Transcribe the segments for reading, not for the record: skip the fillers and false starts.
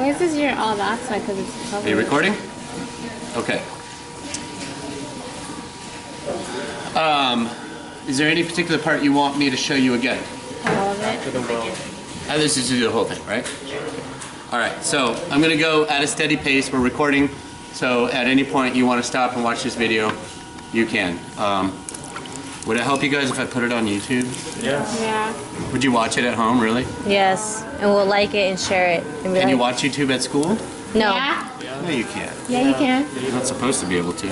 Why is this your all that side? Because it's covered. Are you recording? Okay. Is there any particular part you want me to show you again? All of it. This is the whole thing, right? All right, so I'm gonna go at a steady pace. We're recording, so at any point you want to stop and watch this video, you can. Would it help you guys if I put it on YouTube? Yes. Yeah. Would you watch it at home, really? Yes, and we'll like it and share it. And Can you watch YouTube at school? No. Yeah. No, you can't. Yeah, you can. You're not supposed to be able to.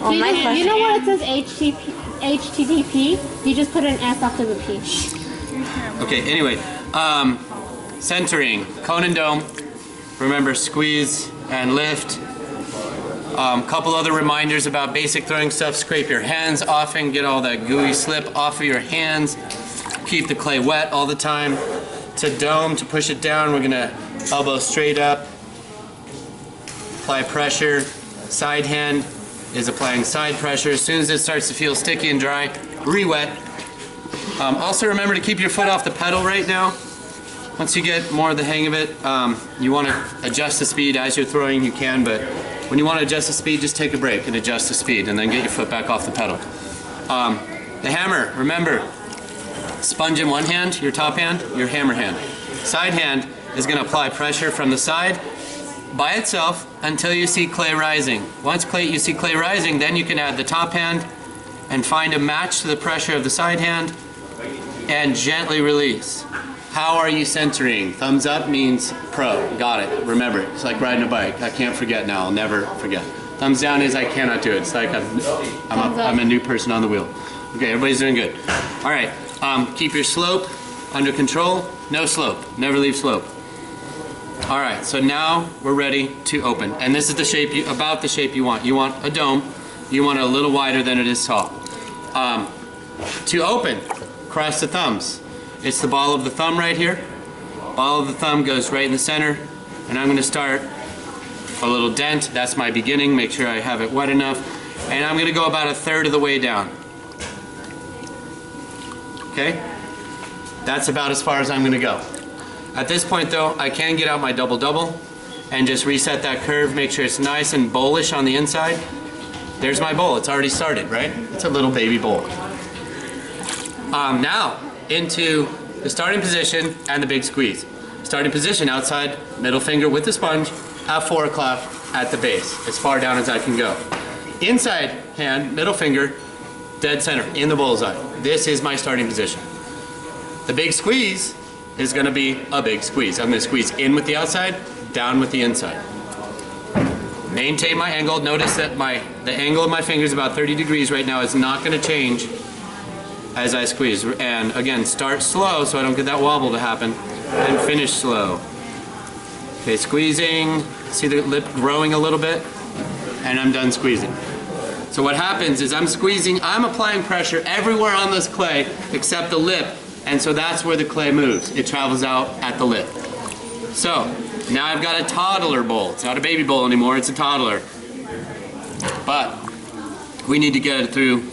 Oh, my question. You know what it says HTTP? You just put an S after the P. Okay, anyway, centering, cone and dome. Remember, squeeze and lift. Couple other reminders about basic throwing stuff. Scrape your hands often, get all that gooey slip off of your hands. Keep the clay wet all the time. To dome, to push it down, we're gonna elbow straight up. Apply pressure. Side hand is applying side pressure. As soon as it starts to feel sticky and dry, re-wet. Also remember to keep your foot off the pedal right now. Once you get more of the hang of it, you want to adjust the speed as you're throwing, you can, but when you want to adjust the speed, just take a break and adjust the speed and then get your foot back off the pedal. The hammer, remember, sponge in one hand, your top hand, your hammer hand. Side hand is going to apply pressure from the side by itself until you see clay rising. Once you see clay rising, then you can add the top hand and find a match to the pressure of the side hand and gently release. How are you centering? Thumbs up means pro. Got it. Remember, it's like riding a bike. I can't forget now. I'll never forget. Thumbs down is I cannot do it. It's like I'm a new person on the wheel. Okay, everybody's doing good. All right, keep your slope under control. No slope. Never leave slope. All right, so now we're ready to open. And this is the shape, about the shape you want. You want a dome. You want it a little wider than it is tall. To open, cross the thumbs. It's the ball of the thumb right here. Ball of the thumb goes right in the center, and I'm going to start a little dent. That's my beginning. Make sure I have it wet enough. And I'm going to go about a third of the way down. Okay? That's about as far as I'm going to go. At this point though, I can get out my double-double and just reset that curve, make sure it's nice and bowlish on the inside. There's my bowl. It's already started, right? It's a little baby bowl. Now, into the starting position and the big squeeze. Starting position outside, middle finger with the sponge, have 4 o'clock at the base, as far down as I can go. Inside hand, middle finger, dead center, in the bullseye. This is my starting position. The big squeeze is going to be a big squeeze. I'm going to squeeze in with the outside, down with the inside. Maintain my angle. Notice that the angle of my finger is about 30 degrees right now. It's not going to change as I squeeze. And again, start slow so I don't get that wobble to happen, and finish slow. Okay, squeezing. See the lip growing a little bit? And I'm done squeezing. So what happens is I'm squeezing, I'm applying pressure everywhere on this clay except the lip, and so that's where the clay moves. It travels out at the lip. So now I've got a toddler bowl. It's not a baby bowl anymore, it's a toddler. But we need to get it through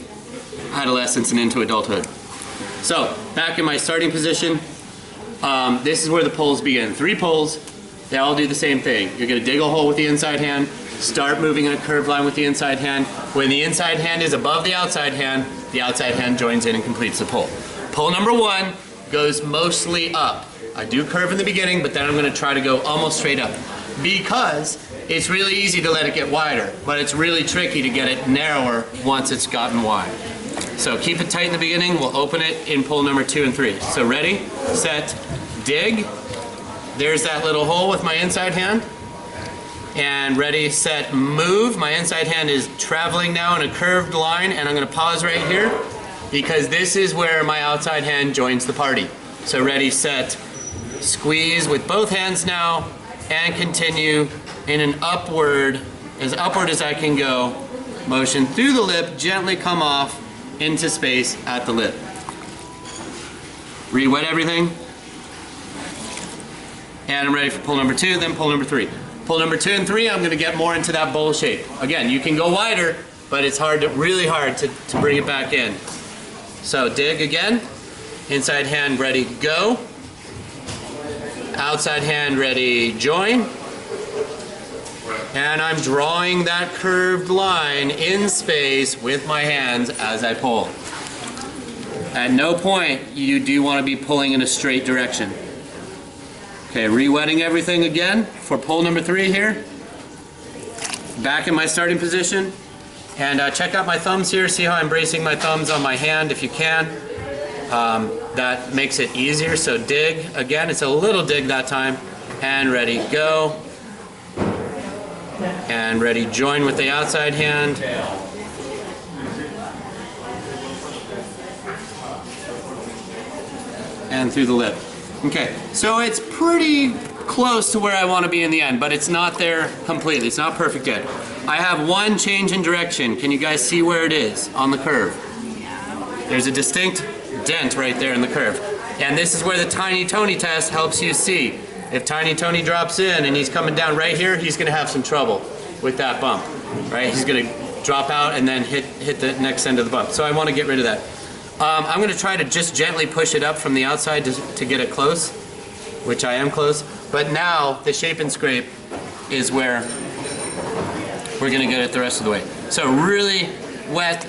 adolescence and into adulthood. So back in my starting position, this is where the pulls begin. 3 pulls, they all do the same thing. You're going to dig a hole with the inside hand, start moving in a curved line with the inside hand. When the inside hand is above the outside hand joins in and completes the pull. Pull number 1 goes mostly up. I do curve in the beginning, but then I'm going to try to go almost straight up, because it's really easy to let it get wider, but it's really tricky to get it narrower once it's gotten wide. So keep it tight in the beginning. We'll open it in pull number 2 and 3. So ready, set, dig. There's that little hole with my inside hand. And ready, set, move. My inside hand is traveling now in a curved line, and I'm going to pause right here because this is where my outside hand joins the party. So ready, set, squeeze with both hands now, and continue in an upward as I can go. Motion through the lip, gently come off into space at the lip. Re-wet everything. And I'm ready for pull number 2, then pull number 3. Pull number 2 and 3, I'm going to get more into that bowl shape. Again, you can go wider, but it's really hard to bring it back in. So dig again, inside hand ready, go. Outside hand ready, join. And I'm drawing that curved line in space with my hands as I pull. At no point you do want to be pulling in a straight direction. Okay, re-wetting everything again for pull number 3 here. Back in my starting position. And check out my thumbs here. See how I'm bracing my thumbs on my hand if you can. That makes it easier. So dig. Again, it's a little dig that time. And ready, go. And ready, join with the outside hand. And through the lip. Okay, so it's pretty close to where I want to be in the end, but it's not there completely. It's not perfect yet. I have one change in direction. Can you guys see where it is on the curve? There's a distinct dent right there in the curve. And this is where the Tiny Tony test helps you see. If Tiny Tony drops in and he's coming down right here, he's going to have some trouble with that bump. Right? He's going to drop out and then hit the next end of the bump. So I want to get rid of that. I'm going to try to just gently push it up from the outside to get it close, which I am close. But now the shape and scrape is where we're going to get it the rest of the way. So really wet,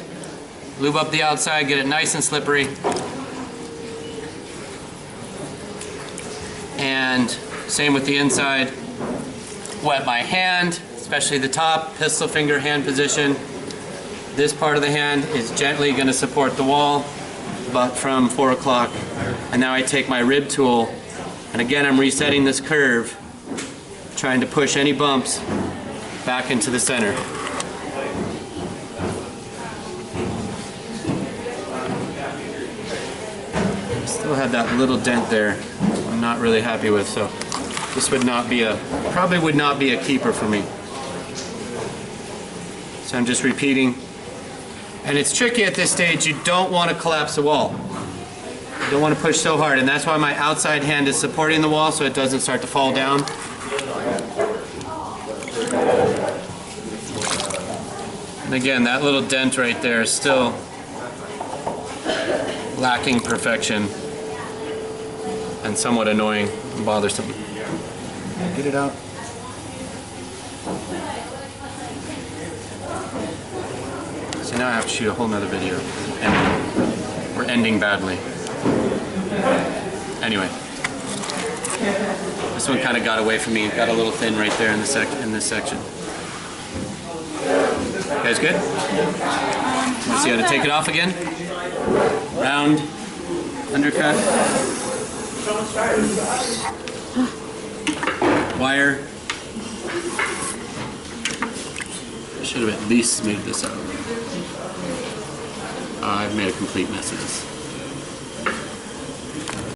lube up the outside, get it nice and slippery. And same with the inside. Wet my hand, especially the top, pistol finger hand position. This part of the hand is gently going to support the wall, but from 4 o'clock. And now I take my rib tool, and again I'm resetting this curve, trying to push any bumps back into the center. Still had that little dent there I'm not really happy with, so this would not be probably would not be a keeper for me. So I'm just repeating. And it's tricky at this stage. You don't want to collapse the wall. You don't want to push so hard, and that's why my outside hand is supporting the wall so it doesn't start to fall down. And again, that little dent right there is still lacking perfection and somewhat annoying and bothersome. Get it out. So now I have to shoot a whole nother video. And we're ending badly. Anyway. This one kind of got away from me. Got a little thin right there in this section. You guys good? Want to see how to take it off again? Round, undercut. Wire. I should have at least smoothed this out. I've made a complete mess of this.